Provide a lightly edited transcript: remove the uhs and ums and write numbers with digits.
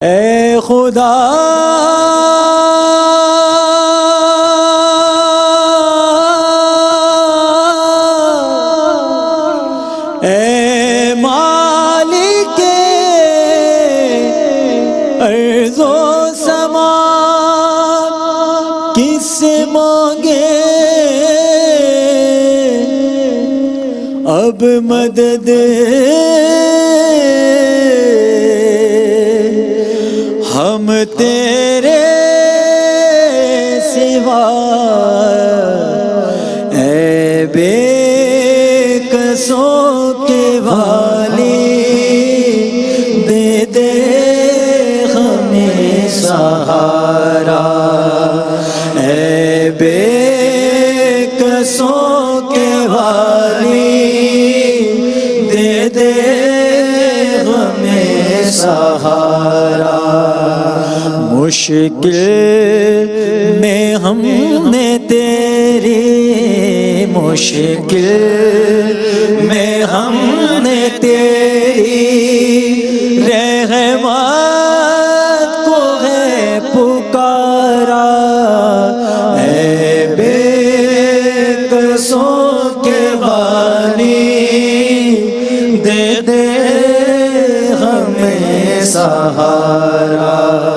اے خدا اے مالک ارض و سما کس سے مانگے اب مدد ہم تیرے سوا اے بے قصوں کے والی دے دے ہمیں سہارا اے بے قصوں کے والی دے دے ہمیں سہارا مشکل میں ہم نے تیری مشکل میں ہم نے تیری رحمت کو ہے پکارا اے بے قصوں کے والی دے دے ہمیں سہارا